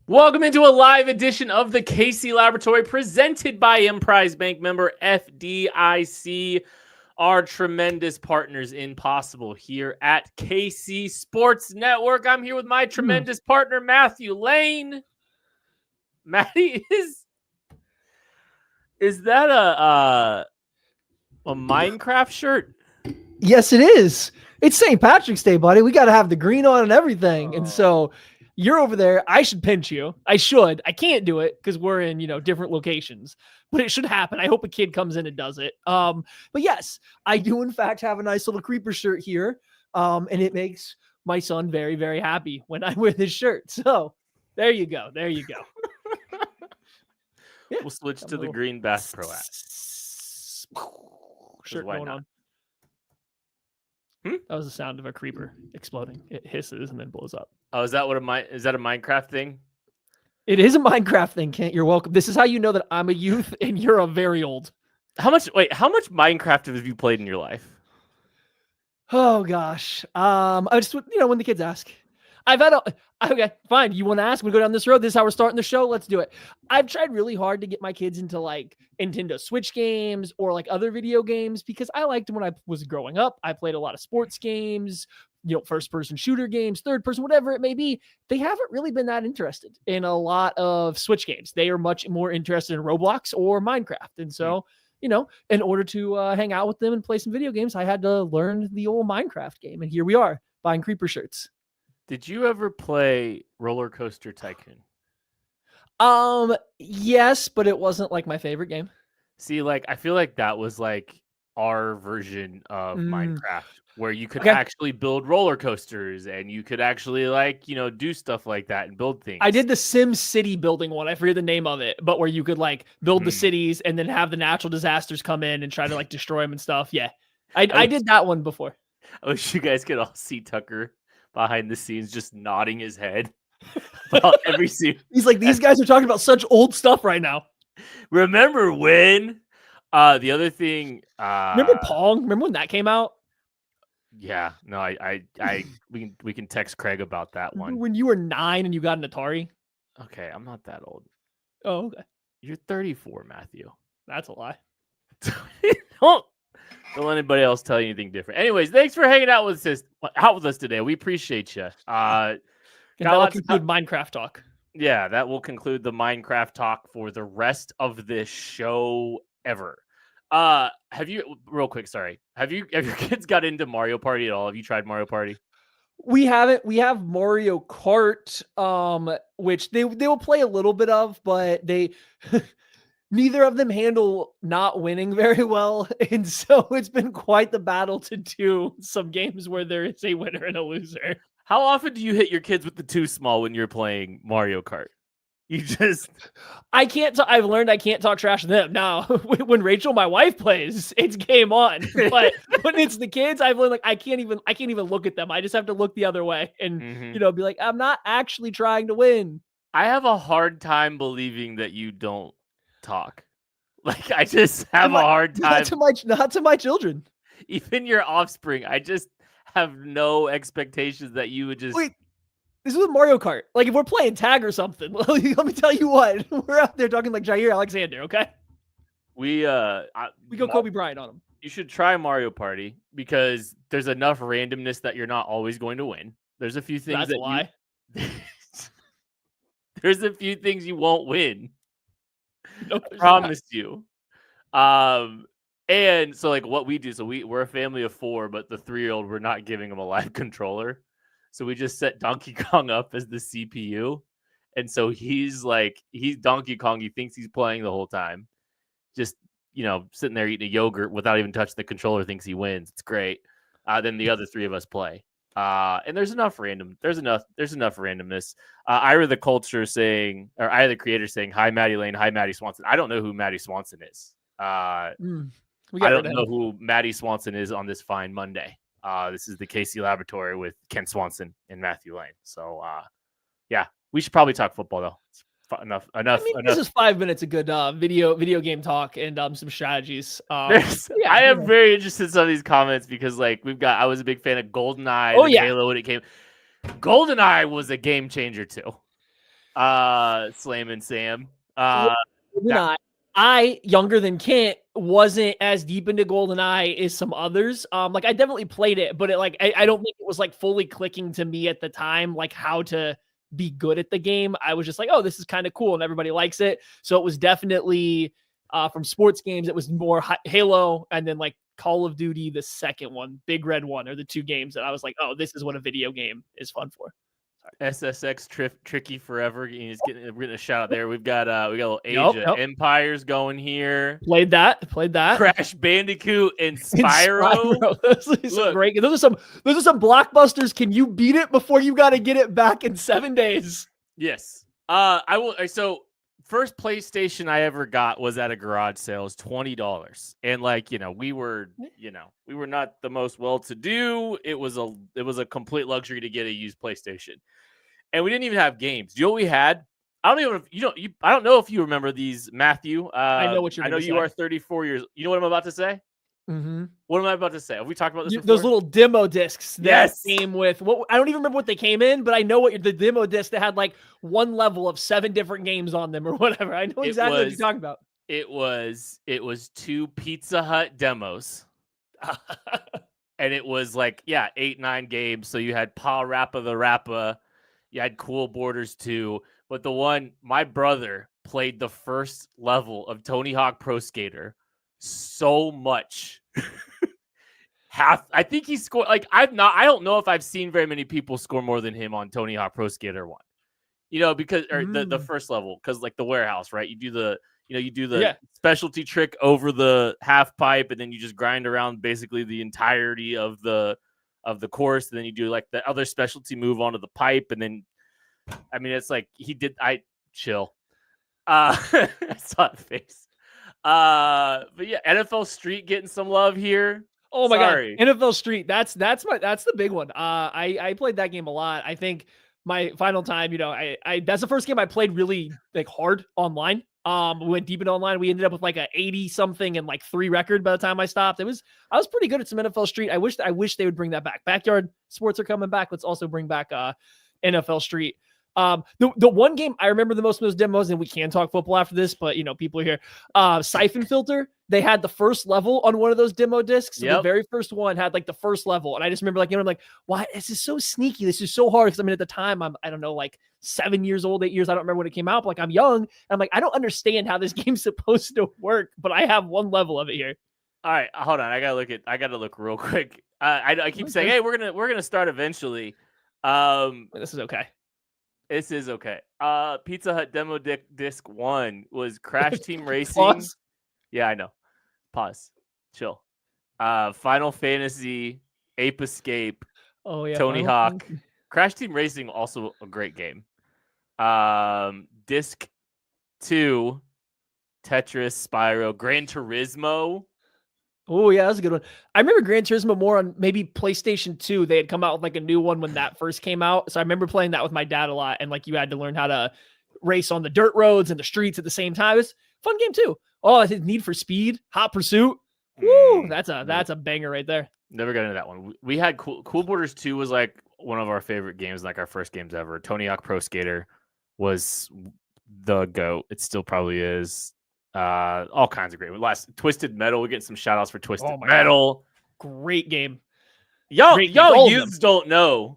Welcome into a live edition of the KC Laboratory presented by Emprise Bank, member FDIC, our tremendous partners in Possible here at KC Sports Network. I'm here with my tremendous partner, Matthew Lane. Matty, is that a Minecraft shirt? Yes, it is. It's St. Patrick's Day, buddy. We got to have the green on and everything. And so you're over there. I should pinch you. I should. I can't do it because we're in, different locations, but it should happen. I hope a kid comes in and does it. But yes, I do in fact have a nice little creeper shirt here. And it makes my son very, very happy when I wear this shirt. So there you go. There you go. We'll switch to the green Bass Pro app. Shirt going on. That was the sound of a creeper exploding. It hisses and then blows up. Oh, is that a Minecraft thing? It is a Minecraft thing, Kent. You're welcome. This is how you know that I'm a youth and you're a very old. How much Minecraft have you played in your life? Oh gosh. I just when the kids ask. Okay, fine. You want to ask? We go down this road. This is how we're starting the show. Let's do it. I've tried really hard to get my kids into like Nintendo Switch games or like other video games because I liked them when I was growing up. I played a lot of sports games, first person shooter games, third person, whatever it may be. They haven't really been that interested in a lot of Switch games. They are much more interested in Roblox or Minecraft. And so, in order to hang out with them and play some video games, I had to learn the old Minecraft game. And here we are buying creeper shirts. Did you ever play Roller Coaster Tycoon? Yes, but it wasn't like my favorite game. See, I feel like that was like our version of Minecraft, where you could actually build roller coasters and you could actually do stuff like that and build things. I did the Sim City building one. I forget the name of it, but where you could build the cities and then have the natural disasters come in and try to destroy them and stuff. Yeah, I did that one before. I wish you guys could all see Tucker behind the scenes just nodding his head about every scene. He's like, these guys are talking about such old stuff right now. Remember when the other thing remember Pong? Remember when that came out? Yeah, no, we can text Craig about that one. When you were 9 and you got an Atari? Okay, I'm not that old. Oh, okay. You're 34, Matthew. That's a lie. Don't let anybody else tell you anything different. Anyways, thanks for hanging out with us today. We appreciate you. That'll conclude Minecraft talk. Yeah, that will conclude the Minecraft talk for the rest of this show ever. Have you real quick? Sorry, have your kids got into Mario Party at all? Have you tried Mario Party? We haven't. We have Mario Kart, which they will play a little bit of, but they. Neither of them handle not winning very well, and so it's been quite the battle to do some games where there is a winner and a loser. How often do you hit your kids with the too small when you're playing Mario Kart? I can't. I've learned I can't talk trash to them. Now, when Rachel, my wife, plays, it's game on. But when it's the kids, I've learned I can't even look at them. I just have to look the other way and be like, I'm not actually trying to win. I have a hard time believing that you don't talk. I just have a hard time. Not to my children. Even your offspring, I just have no expectations that you would just. Wait, this is with Mario Kart. If we're playing tag or something, let me tell you what, we're out there talking like Jair Alexander. Okay, we go Kobe Bryant on him. You should try Mario Party because there's enough randomness that you're not always going to win. There's a few things That's a lie. There's a few things you won't win. No, I promise you. And so what we do, so we're a family of 4, but the 3-year-old, we're not giving him a live controller. So we just set Donkey Kong up as the CPU. And so he's Donkey Kong. He thinks he's playing the whole time. Just, sitting there eating a yogurt without even touching the controller, thinks he wins. It's great. Then the other 3 of us play. And there's enough randomness. Ira the Culture saying, or Ira the Creator saying, hi, Maddie Lane. Hi, Maddie Swanson. I don't know who Maddie Swanson is. I don't know who Maddie Swanson is on this fine Monday. This is the KC Laboratory with Ken Swanson and Matthew Lane. So, yeah, we should probably talk football though. It's enough. This is 5 minutes of good video game talk and some strategies. I am very interested in some of these comments because I was a big fan of GoldenEye. Halo when it came. GoldenEye was a game changer too. Slam and Sam. I, younger than Kent, wasn't as deep into GoldenEye as some others. Like I definitely played it, but I don't think it was like fully clicking to me at the time, like how to be good at the game. I was just like, oh, this is kind of cool, and everybody likes it. So it was definitely from sports games, it was more Halo, and then like Call of Duty, the second one, Big Red one, are the two games that I was like, oh, this is what a video game is fun for. SSX Tricky Forever. He's getting a shout out there. We got a little Age of Empires going here. Played that. Crash Bandicoot and Spyro. Those are some blockbusters. Can you beat it before you got to get it back in 7 days? Yes. I will. So first PlayStation I ever got was at a garage sale. It was $20, and we were not the most well-to-do. It was a complete luxury to get a used PlayStation. And we didn't even have games. Do you know what we had? I don't know if you remember these, Matthew. I know what you're. I know you are 34 years. You know what I'm about to say? Mm-hmm. What am I about to say? Have we talked about this before? Those little demo discs that came with I don't even remember what they came in, but I know the demo disc that had like one level of 7 different games on them or whatever. I know exactly what you're talking about. It was 2 Pizza Hut demos. And it was 8, 9 games. So you had Pa Rappa the Rappa. You had Cool Borders 2. But the one, my brother played the first level of Tony Hawk Pro Skater so much. I think he scored I don't know if I've seen very many people score more than him on Tony Hawk Pro Skater 1. Because the first level, because the warehouse, right? You do the specialty trick over the half pipe, and then you just grind around basically the entirety of the course, and then you do the other specialty move onto the pipe, and then it's chill. I saw the face. But yeah, NFL Street getting some love here. Oh my God, NFL Street. That's the big one. I played that game a lot. I think my final time, that's the first game I played really hard online. We went deep into online. We ended up with a 80 something and 3 record by the time I stopped. I was pretty good at some NFL Street. I wish they would bring that back. Backyard sports are coming back. Let's also bring back NFL Street. The one game I remember the most of those demos, and we can talk football after this, but people are here. Siphon Filter, they had the first level on one of those demo discs. So the very first one had the first level, and I just remember I'm like, why? This is so sneaky. This is so hard. Because at the time I don't know, 7 years old, 8 years. I don't remember when it came out, but I'm young. And I'm like, I don't understand how this game's supposed to work, but I have one level of it here. All right, hold on. I gotta look real quick. I keep saying, hey, we're gonna start eventually. This is okay. This is okay. Pizza Hut demo disc 1 was Crash Team Racing. Pause. Yeah, I know. Pause. Chill. Final Fantasy, Ape Escape, Tony Hawk. Crash Team Racing, also a great game. Disc 2, Tetris, Spyro, Gran Turismo. Oh, yeah, that's a good one. I remember Gran Turismo more on maybe PlayStation 2. They had come out with a new one when that first came out. So I remember playing that with my dad a lot. And you had to learn how to race on the dirt roads and the streets at the same time. It's a fun game too. Oh, I think Need for Speed, Hot Pursuit. Woo, that's a banger right there. Never got into that one. We had Cool Borders 2 was one of our favorite games, our first games ever. Tony Hawk Pro Skater was the GOAT. It still probably is. All kinds of great. Twisted Metal. We're getting some shout outs for Twisted Metal. God. Great game. Y'all youths don't know.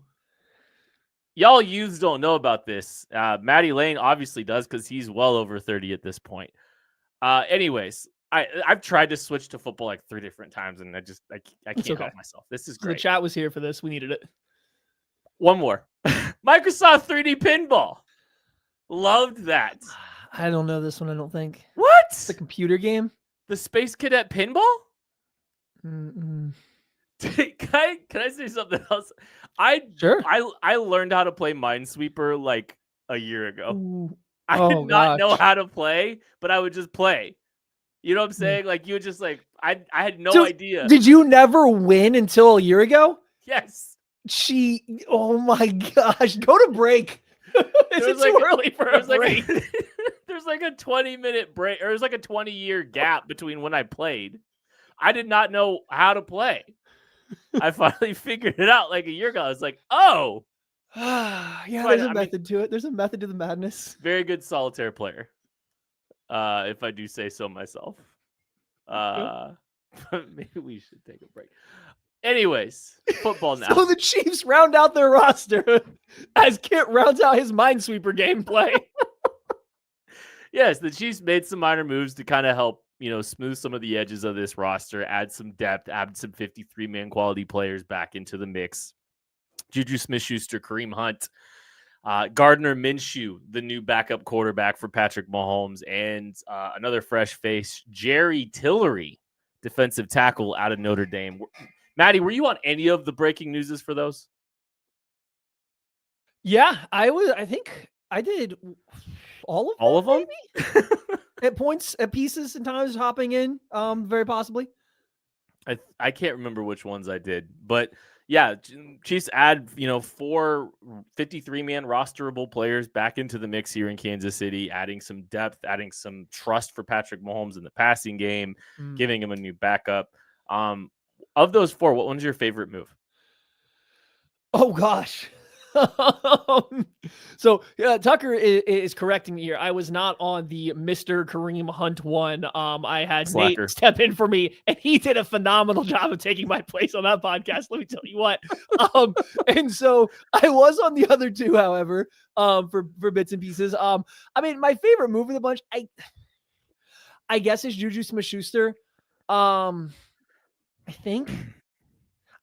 Y'all youths don't know about this. Matty Lane obviously does because he's well over 30 at this point. Anyways, I've tried to switch to football 3 different times, and I can't help myself. This is great. The chat was here for this. We needed it. One more. Microsoft 3D Pinball. Loved that. I don't know this one, I don't think. What? It's a computer game? The Space Cadet Pinball? Mm-mm. Can I say something else? Sure. I learned how to play Minesweeper a year ago. Ooh. I did not know how to play, but I would just play. You know what I'm saying? You would just I had no idea. Did you never win until a year ago? Yes. Oh my gosh. Go to break. Is it too early for a break? There's a 20-minute break, or there's a 20-year gap between when I played. I did not know how to play. I finally figured it out a year ago. I was like, oh, Yeah, Fine, there's a I mean, method to it. There's a method to the madness. very good solitaire player, if I do say so myself. Maybe we should take a break. Anyways, football now. So the Chiefs round out their roster as Kit rounds out his Minesweeper gameplay. Yes, the Chiefs made some minor moves to kind of help, smooth some of the edges of this roster, add some depth, add some 53-man quality players back into the mix. Juju Smith-Schuster, Kareem Hunt, Gardner Minshew, the new backup quarterback for Patrick Mahomes, and another fresh face, Jerry Tillery, defensive tackle out of Notre Dame. Maddie, were you on any of the breaking newses for those? Yeah, I was. I think I did all of them. Maybe? At points, at pieces, and times hopping in. Very possibly. I can't remember which ones I did, but yeah, Chiefs add 4 53-man rosterable players back into the mix here in Kansas City, adding some depth, adding some trust for Patrick Mahomes in the passing game, giving him a new backup. Of those 4, what one's your favorite move? Oh gosh. So Tucker is correcting me here. I was not on the Mr. Kareem Hunt one. I had Slacker. Nate step in for me, and he did a phenomenal job of taking my place on that podcast. Let me tell you what. And so I was on the other 2, however, for bits and pieces. I mean, my favorite move of the bunch, I guess, is Juju Smith-Schuster. I think.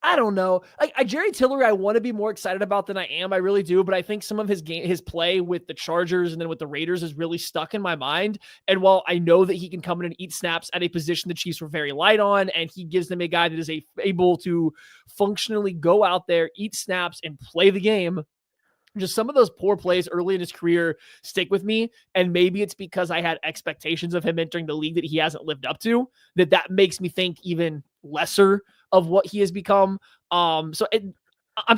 I don't know. Jerry Tillery, I want to be more excited about than I am. I really do. But I think some of his play with the Chargers and then with the Raiders is really stuck in my mind. And while I know that he can come in and eat snaps at a position the Chiefs were very light on, and he gives them a guy that is able to functionally go out there, eat snaps, and play the game, just some of those poor plays early in his career stick with me. And maybe it's because I had expectations of him entering the league that he hasn't lived up to, that makes me think even lesser of what he has become. I'm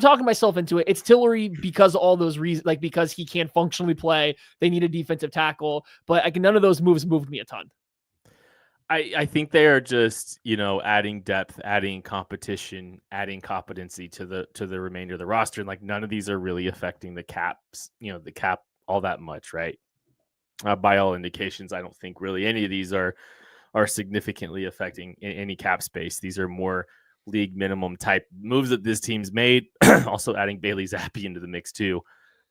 talking myself into it. It's Tillery because of all those reasons, like because he can't functionally play. They need a defensive tackle, but none of those moves moved me a ton. I think they are just, adding depth, adding competition, adding competency to the remainder of the roster. And none of these are really affecting the caps, the cap all that much, right? By all indications, I don't think really any of these are significantly affecting any cap space. These are more league minimum type moves that this team's made. Also adding Bailey Zappi into the mix too.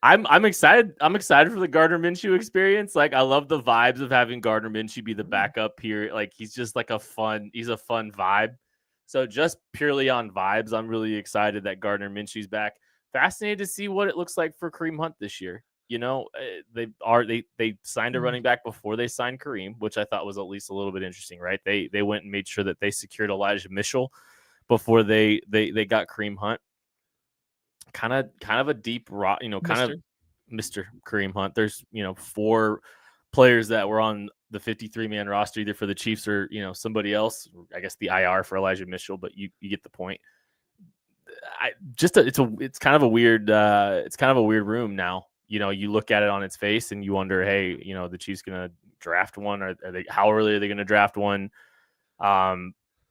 I'm excited. I'm excited for the Gardner Minshew experience. I love the vibes of having Gardner Minshew be the backup here. He's just he's a fun vibe. So just purely on vibes, I'm really excited that Gardner Minshew's back. Fascinated to see what it looks like for Kareem Hunt this year. They signed a running back before they signed Kareem, which I thought was at least a little bit interesting, right? They went and made sure that they secured Elijah Mitchell before they got Kareem Hunt. Kind of a deep rock, Mr. Kareem Hunt. There's 4 players that were on the 53-man roster, either for the Chiefs or somebody else. I guess the IR for Elijah Mitchell, but you get the point. It's kind of a weird room now. You look at it on its face and you wonder, hey, the Chiefs gonna draft one, or how early are they gonna draft one?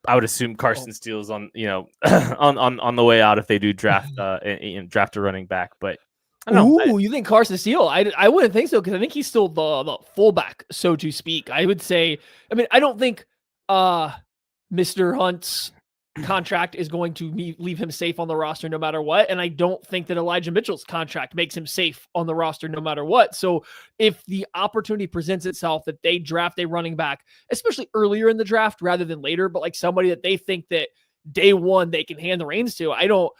I would assume Carson Steele's on on the way out if they do draft draft a running back. But I don't know. You think Carson Steele? I wouldn't think so, because I think he's still the fullback, so to speak. I would say. I mean, I don't think Mr. Hunt's contract is going to leave him safe on the roster no matter what, and I don't think that Elijah Mitchell's contract makes him safe on the roster no matter what. So if the opportunity presents itself that they draft a running back, especially earlier in the draft rather than later, but somebody that they think that day one they can hand the reins to, I don't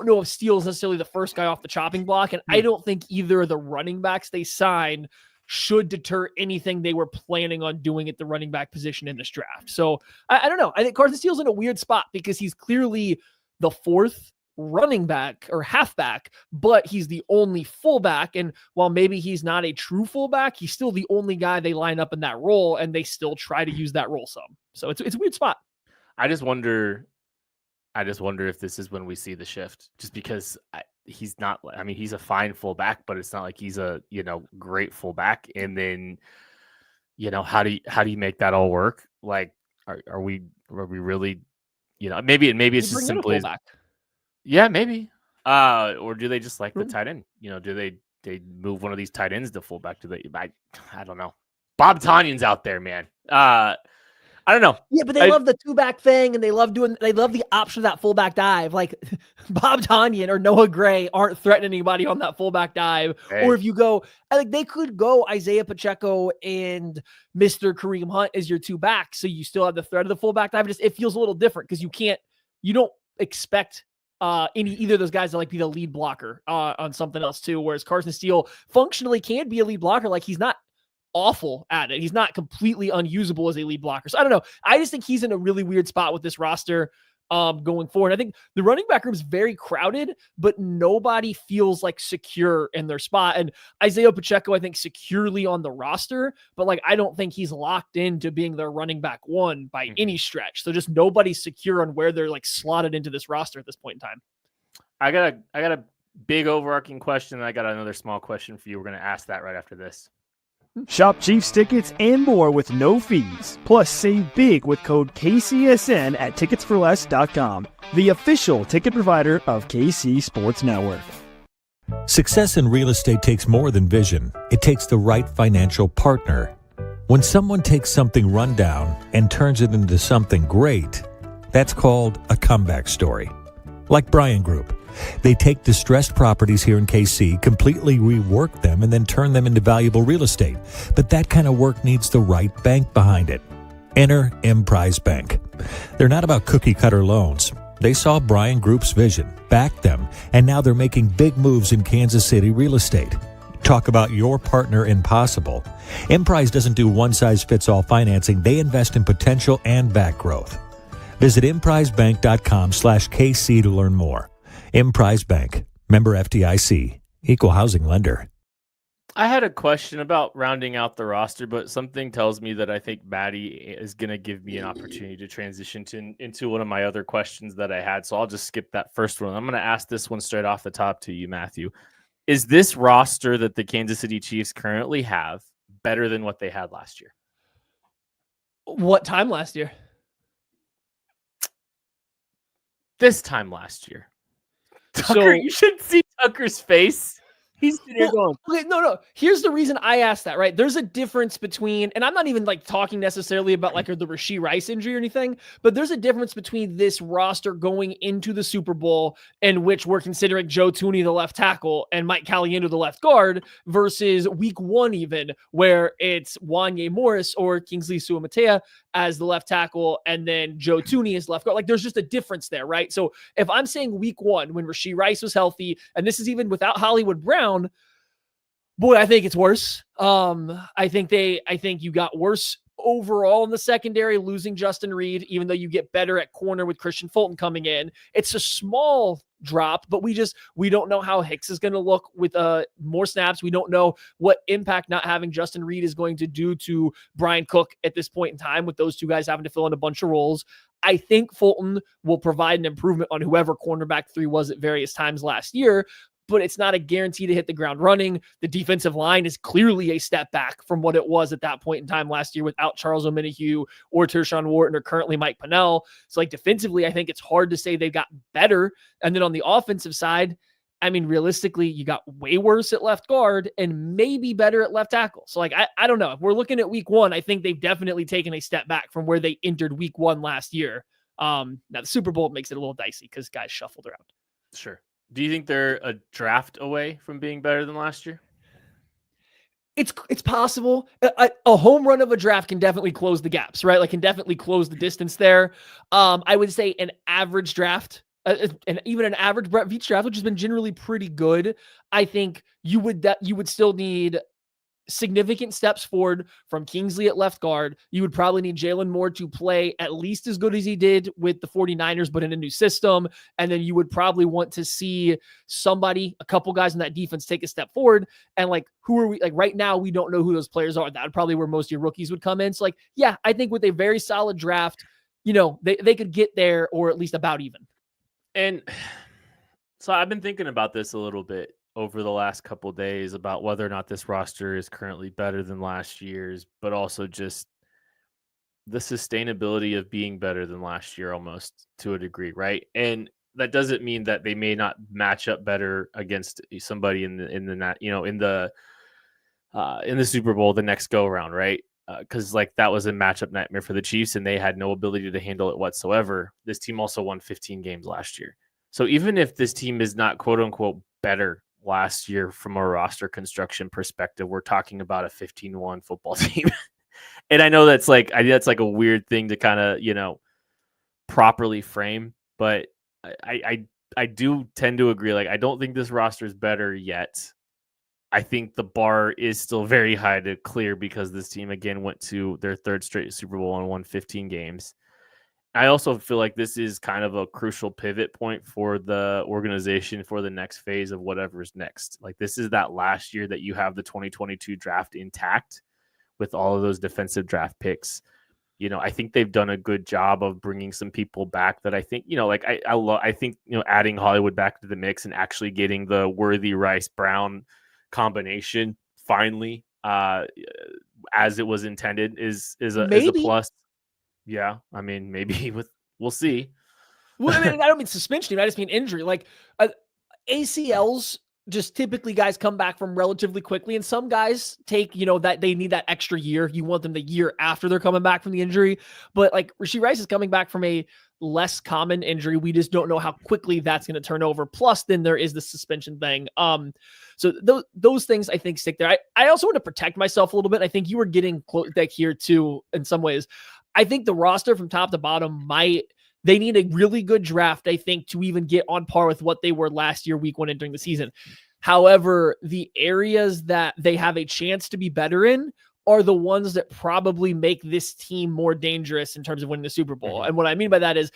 know if Steele's necessarily the first guy off the chopping block, and I don't think either of the running backs they sign should deter anything they were planning on doing at the running back position in this draft. So I don't know. I think Carson Steele's in a weird spot because he's clearly the 4th running back or halfback, but he's the only fullback. And while maybe he's not a true fullback, he's still the only guy they line up in that role, and they still try to use that role some. So it's a weird spot. I just wonder if this is when we see the shift, just because he's not. I mean, he's a fine fullback, but it's not like he's a great fullback. And then how do you make that all work? Are we really maybe it's just simply fullback. Yeah, maybe Or do they just like the tight end? Do they move one of these tight ends to fullback? I don't know. Bob Tanyan's out there, man. I don't know. Yeah, but they love the two-back thing, and they love the option of that fullback dive. Like Bob Tanyan or Noah Gray aren't threatening anybody on that fullback dive. Hey. Or if you go, I think they could go Isaiah Pacheco and Mr. Kareem Hunt as your two backs, so you still have the threat of the fullback dive. It feels a little different because you don't expect either of those guys to like be the lead blocker on something else too. Whereas Carson Steele functionally can be a lead blocker, like he's not awful at it. He's not completely unusable as a lead blocker. So I don't know. I just think he's in a really weird spot with this roster going forward. I think the running back room is very crowded, but nobody feels like secure in their spot. And Isaiah Pacheco, I think, securely on the roster, but like I don't think he's locked into being their running back one by any stretch. So just nobody's secure on where they're like slotted into this roster at this point in time. I got a big overarching question, and I got another small question for you. We're going to ask that right after this. Shop Chiefs tickets and more with no fees. Plus, save big with code KCSN at ticketsforless.com, the official ticket provider of KC Sports Network. Success in real estate takes more than vision. It takes the right financial partner. When someone takes something rundown and turns it into something great, that's called a comeback story. Like Bryan Group. They take distressed properties here in KC, completely rework them, and then turn them into valuable real estate. But that kind of work needs the right bank behind it. Enter Emprise Bank. They're not about cookie-cutter loans. They saw Bryan Group's vision, backed them, and now they're making big moves in Kansas City real estate. Talk about your partner in possible. Emprise doesn't do one-size-fits-all financing. They invest in potential and back growth. Visit emprisebank.com/KC to learn more. Emprise Bank, member FDIC, equal housing lender. I had a question about rounding out the roster, but something tells me that I think Maddie is going to give me an opportunity to transition into one of my other questions that I had. So I'll just skip that first one. I'm going to ask this one straight off the top to you, Matthew. Is this roster that the Kansas City Chiefs currently have better than what they had last year? What time last year? This time last year. Tucker, you should see Tucker's face. He's sitting here going, okay, no. Here's the reason I asked that, right? There's a difference between, and I'm not even like talking necessarily about like the Rashee Rice injury or anything, but there's a difference between this roster going into the Super Bowl in which we're considering Joe Thuney the left tackle and Mike Caliendo the left guard versus week one even where it's Wanye Morris or Kingsley Suamatea as the left tackle and then Joe Thuney is left guard. Like there's just a difference there, right? So if I'm saying week one when Rashee Rice was healthy, and this is even without Hollywood Brown, boy, I think it's worse. I think you got worse overall in the secondary, losing Justin Reed, even though you get better at corner with Christian Fulton coming in. It's a small drop, but we don't know how Hicks is going to look with more snaps. We don't know what impact not having Justin Reed is going to do to Brian Cook at this point in time with those two guys having to fill in a bunch of roles. I think Fulton will provide an improvement on whoever cornerback 3 was at various times last year, but it's not a guarantee to hit the ground running. The defensive line is clearly a step back from what it was at that point in time last year without Charles Omenihu or Tershawn Wharton or currently Mike Pennell. So like defensively, I think it's hard to say they've gotten better. And then on the offensive side, I mean, realistically, you got way worse at left guard and maybe better at left tackle. So like, I don't know. If we're looking at week one, I think they've definitely taken a step back from where they entered week one last year. Now the Super Bowl makes it a little dicey because guys shuffled around. Sure. Do you think they're a draft away from being better than last year? It's possible. A home run of a draft can definitely close the gaps, right? Like can definitely close the distance there. I would say an average draft, and even an average Brett Veach draft, which has been generally pretty good. I think you would still need significant steps forward from Kingsley at left guard. You would probably need Jalen Moore to play at least as good as he did with the 49ers, but in a new system. And then you would probably want to see a couple guys in that defense take a step forward. And like, who are we? Like right now, we don't know who those players are. That would probably where most of your rookies would come in. So like, yeah, I think with a very solid draft, they could get there or at least about even. And so I've been thinking about this a little bit over the last couple of days about whether or not this roster is currently better than last year's, but also just the sustainability of being better than last year almost to a degree, right? And that doesn't mean that they may not match up better against somebody in the Super Bowl the next go around, right? Because like that was a matchup nightmare for the Chiefs, and they had no ability to handle it whatsoever. This team also won 15 games last year, so even if this team is not quote unquote better last year from a roster construction perspective, we're talking about a 15-1 football team. And I know that's like a weird thing to kind of properly frame, but I do tend to agree. Like I don't think this roster is better yet. I think the bar is still very high to clear because this team again went to their third straight Super Bowl and won 15 games. I also feel like this is kind of a crucial pivot point for the organization for the next phase of whatever's next. Like this is that last year that you have the 2022 draft intact with all of those defensive draft picks. I think they've done a good job of bringing some people back that I think, I think, adding Hollywood back to the mix and actually getting the Worthy Rice Brown combination finally, as it was intended is a plus. Yeah. I mean, maybe we'll see. Well, I mean, I don't mean suspension. I just mean injury. Like ACLs, just typically guys come back from relatively quickly, and some guys take, that they need that extra year. You want them the year after they're coming back from the injury. But like Rashee Rice is coming back from a less common injury. We just don't know how quickly that's going to turn over. Plus, then there is the suspension thing. So those things I think stick there. I also want to protect myself a little bit. I think you were getting like here too in some ways. I think the roster from top to bottom they need a really good draft, I think, to even get on par with what they were last year, week 1 entering the season. However, the areas that they have a chance to be better in are the ones that probably make this team more dangerous in terms of winning the Super Bowl. Mm-hmm. And what I mean by that is,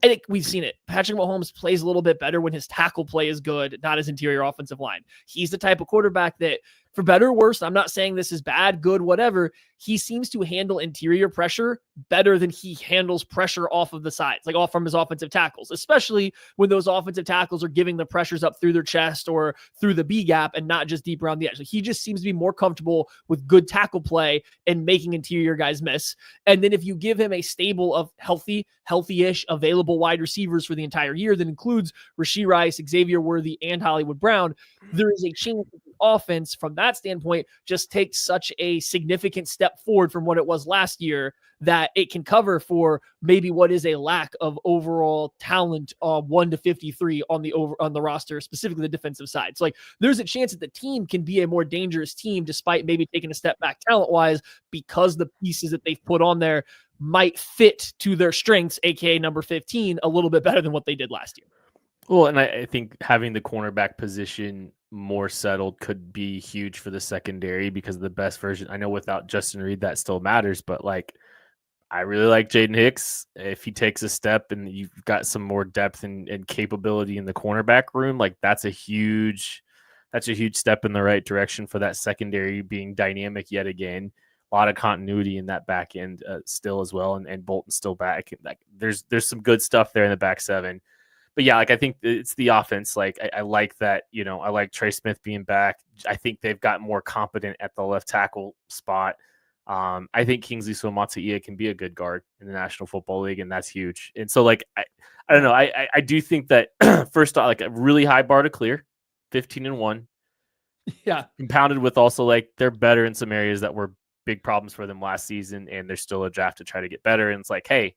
I think we've seen it. Patrick Mahomes plays a little bit better when his tackle play is good, not his interior offensive line. He's the type of quarterback that, for better or worse, I'm not saying this is bad, good, whatever, he seems to handle interior pressure better than he handles pressure off of the sides, like off from his offensive tackles, especially when those offensive tackles are giving the pressures up through their chest or through the B gap and not just deep around the edge. Like he just seems to be more comfortable with good tackle play and making interior guys miss. And then if you give him a stable of healthy-ish available wide receivers for the entire year that includes Rashee Rice, Xavier Worthy, and Hollywood Brown, there is a chance that the offense from that standpoint just takes such a significant step forward from what it was last year that it can cover for maybe what is a lack of overall talent 1 to 53 on the roster, specifically the defensive side. So like there's a chance that the team can be a more dangerous team despite maybe taking a step back talent wise, because the pieces that they've put on there might fit to their strengths, aka number 15, a little bit better than what they did last year. Well, and I think having the cornerback position more settled could be huge for the secondary because of the best version. I know without Justin Reed that still matters, but like I really like Jaden Hicks. If he takes a step and you've got some more depth and capability in the cornerback room, like that's a huge step in the right direction for that secondary being dynamic yet again. A lot of continuity in that back end still as well, and Bolton's still back. Like there's some good stuff there in the back seven. But yeah, like I think it's the offense. Like I like that, I like Trey Smith being back. I think they've got more competent at the left tackle spot. I think Kingsley Suamataia can be a good guard in the National Football League, and that's huge. And so like I don't know. I do think that first off, like a really high bar to clear, 15-1. Yeah. Compounded with also like they're better in some areas that were big problems for them last season, and there's still a draft to try to get better. And it's like, hey,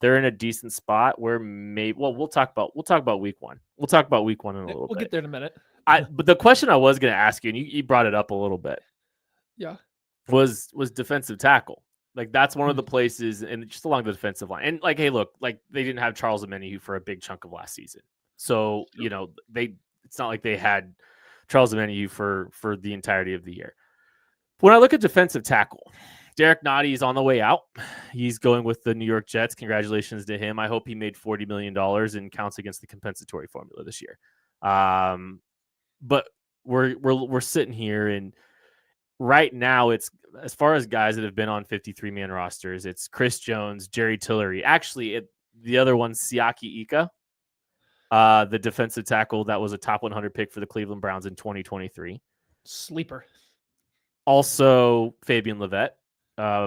they're in a decent spot where we'll talk about week 1. We'll talk about week 1 in a little bit. We'll get there in a minute. But the question I was going to ask you, and you brought it up a little bit. Yeah. Was defensive tackle. Like that's one of the places, and just along the defensive line. And like, hey, look, like they didn't have Charles Omenihu for a big chunk of last season. So, it's not like they had Charles Omenihu for the entirety of the year. When I look at defensive tackle, Derek Nottie is on the way out. He's going with the New York Jets. Congratulations to him. I hope he made $40 million and counts against the compensatory formula this year. But we're sitting here, and right now it's, as far as guys that have been on 53-man rosters, it's Chris Jones, Jerry Tillery. Actually, the other one's Siaki Ika, the defensive tackle that was a top 100 pick for the Cleveland Browns in 2023. Sleeper. Also, Fabian Levette.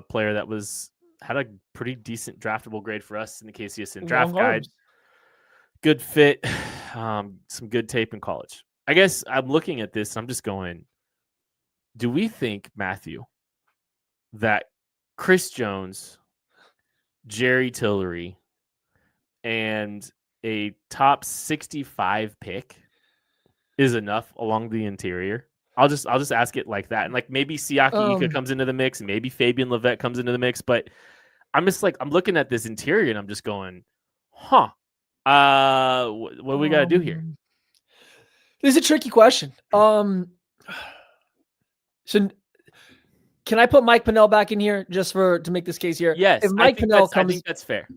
Player that had a pretty decent draftable grade for us in the KCSN draft guide. good fit, some good tape in college. I guess I'm looking at this. I'm just going, do we think, Matthew, that Chris Jones, Jerry Tillery, and a top 65 pick is enough along the interior? I'll just ask it like that. And like maybe Siaki Ika comes into the mix, maybe Fabian Levesque comes into the mix, but I'm just like, I'm looking at this interior and I'm just going, what do we got to do here? This is a tricky question. So can I put Mike Pennell back in here just to make this case here? Yes, if Mike Pennell comes, I think that's fair.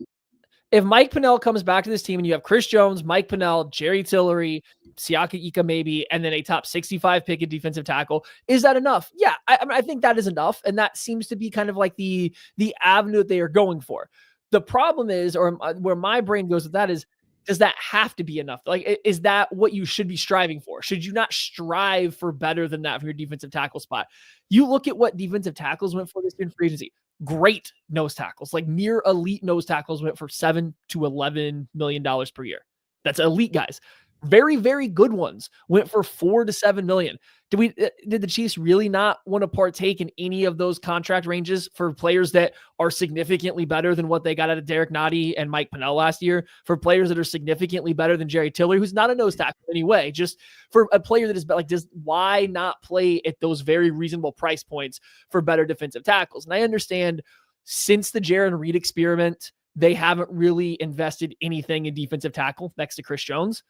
If Mike Pennell comes back to this team and you have Chris Jones, Mike Pennell, Jerry Tillery, Siaki Ika maybe, and then a top 65 pick at defensive tackle, is that enough? Yeah, I think that is enough, and that seems to be kind of like the avenue that they are going for. The problem is, or where my brain goes with that is, does that have to be enough? Like, is that what you should be striving for? Should you not strive for better than that for your defensive tackle spot? You look at what defensive tackles went for this year in free agency. Great nose tackles, like near elite nose tackles went for $7 to $11 million per year. That's elite guys. Very, very good ones went for $4 to $7 million. Did the Chiefs really not want to partake in any of those contract ranges for players that are significantly better than what they got out of Derek Nottie and Mike Pennell last year? For players that are significantly better than Jerry Tillery, who's not a nose tackle anyway, just for a player that is like, why not play at those very reasonable price points for better defensive tackles? And I understand since the Jaron Reed experiment, they haven't really invested anything in defensive tackle next to Chris Jones.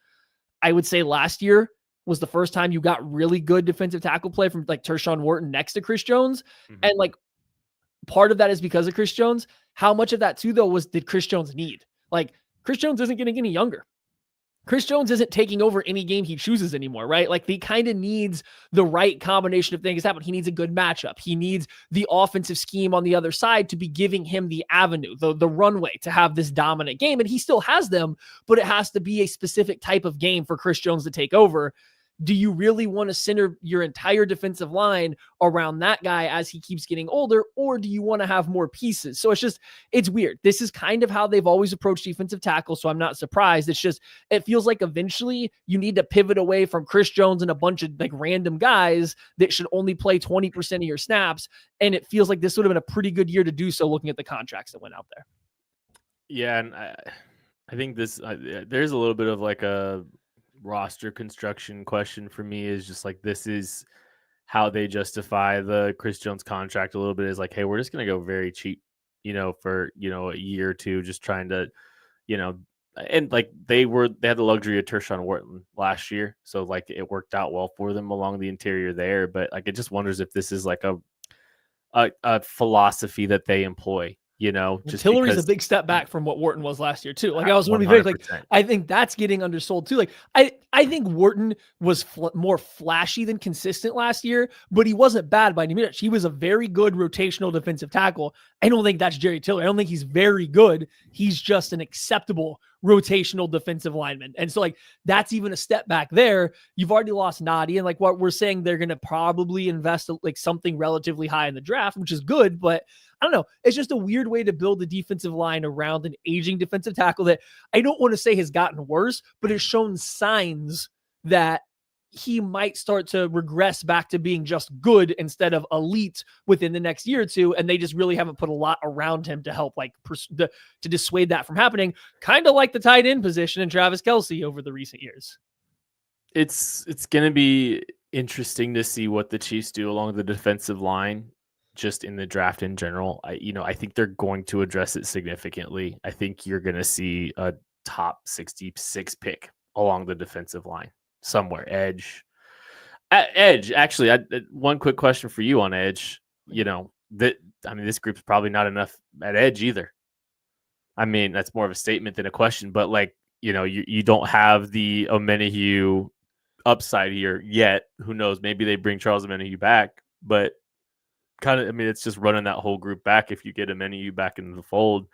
I would say last year was the first time you got really good defensive tackle play from like Tershawn Wharton next to Chris Jones. Mm-hmm. And like part of that is because of Chris Jones. How much of that too, though, did Chris Jones need? Like Chris Jones isn't getting any younger. Chris Jones isn't taking over any game he chooses anymore, right? Like he kind of needs the right combination of things happen. He needs a good matchup. He needs the offensive scheme on the other side to be giving him the avenue, the runway to have this dominant game. And he still has them, but it has to be a specific type of game for Chris Jones to take over. Do you really want to center your entire defensive line around that guy as he keeps getting older, or do you want to have more pieces? So it's weird. This is kind of how they've always approached defensive tackle, so I'm not surprised. It feels like eventually you need to pivot away from Chris Jones and a bunch of like random guys that should only play 20% of your snaps, and it feels like this would have been a pretty good year to do so looking at the contracts that went out there. Yeah, and I think there's a little bit of like a roster construction question for me is just like, this is how they justify the Chris Jones contract a little bit, is like, hey, we're just going to go very cheap, for, a year or two, just trying to, and like they had the luxury of Tershawn Wharton last year. So like it worked out well for them along the interior there. But like, it just wonders if this is like a philosophy that they employ. Just Tillery's a big step back from what Wharton was last year too. Like I was going to be very like, I think that's getting undersold too. Like I think Wharton was more flashy than consistent last year, but he wasn't bad by any means. He was a very good rotational defensive tackle. I don't think that's Jerry Tillery. I don't think he's very good. He's just an acceptable rotational defensive lineman. And so like, that's even a step back there. You've already lost Nadi. And like what we're saying, they're going to probably invest like something relatively high in the draft, which is good, but I don't know. It's just a weird way to build a defensive line around an aging defensive tackle that I don't want to say has gotten worse, but has shown signs that he might start to regress back to being just good instead of elite within the next year or two. And they just really haven't put a lot around him to help like to dissuade that from happening. Kind of like the tight end position in Travis Kelce over the recent years. It's going to be interesting to see what the Chiefs do along the defensive line, just in the draft in general. I think they're going to address it significantly. I think you're going to see a top 66 pick along the defensive line somewhere. Edge. Actually, one quick question for you on edge. This group's probably not enough at edge either. I mean, that's more of a statement than a question, but like, you don't have the Omenihu upside here yet. Who knows? Maybe they bring Charles Omenihu back, but it's just running that whole group back. If you get Omenihu back into the fold,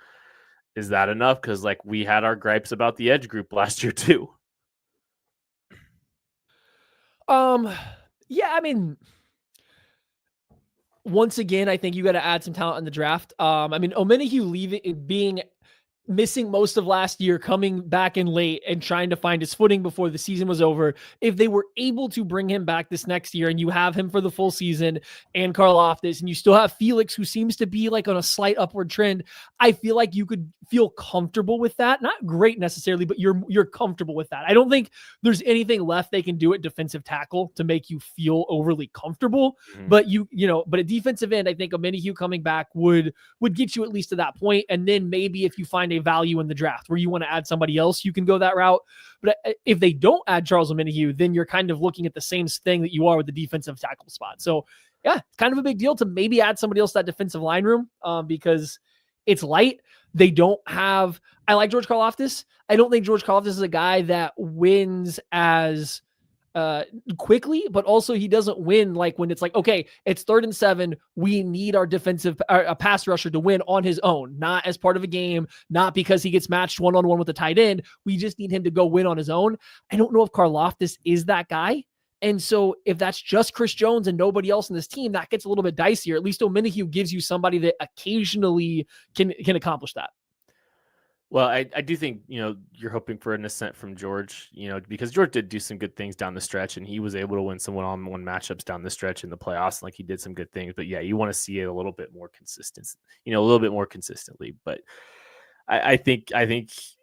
is that enough? Because like we had our gripes about the edge group last year too. Yeah, I mean, once again, I think you got to add some talent in the draft. Omenihu being missing most of last year, coming back in late and trying to find his footing before the season was over. If they were able to bring him back this next year and you have him for the full season and Karlaftis, and you still have Felix, who seems to be like on a slight upward trend, I feel like you could feel comfortable with that. Not great necessarily, but you're comfortable with that. I don't think there's anything left they can do at defensive tackle to make you feel overly comfortable. But but a defensive end, I think a Minihue coming back would get you at least to that point. And then maybe if you find a value in the draft where you want to add somebody else, you can go that route. But if they don't add Charles Minihue, then you're kind of looking at the same thing that you are with the defensive tackle spot. So yeah, it's kind of a big deal to maybe add somebody else to that defensive line room because it's light. They don't have, I like George Karlaftis. I don't think George Karlaftis is a guy that wins as quickly, but also he doesn't win like when it's like, okay, it's 3rd and 7. We need our defensive pass rusher to win on his own, not as part of a game, not because he gets matched one-on-one with the tight end. We just need him to go win on his own. I don't know if Karlaftis is that guy. And so if that's just Chris Jones and nobody else in this team, that gets a little bit dicier. At least Minihue gives you somebody that occasionally can accomplish that. Well, I do think, you're hoping for an ascent from George, because George did do some good things down the stretch and he was able to win some one-on-one matchups down the stretch in the playoffs. Like he did some good things, but yeah, you want to see it a little bit more consistent, a little bit more consistently. But I think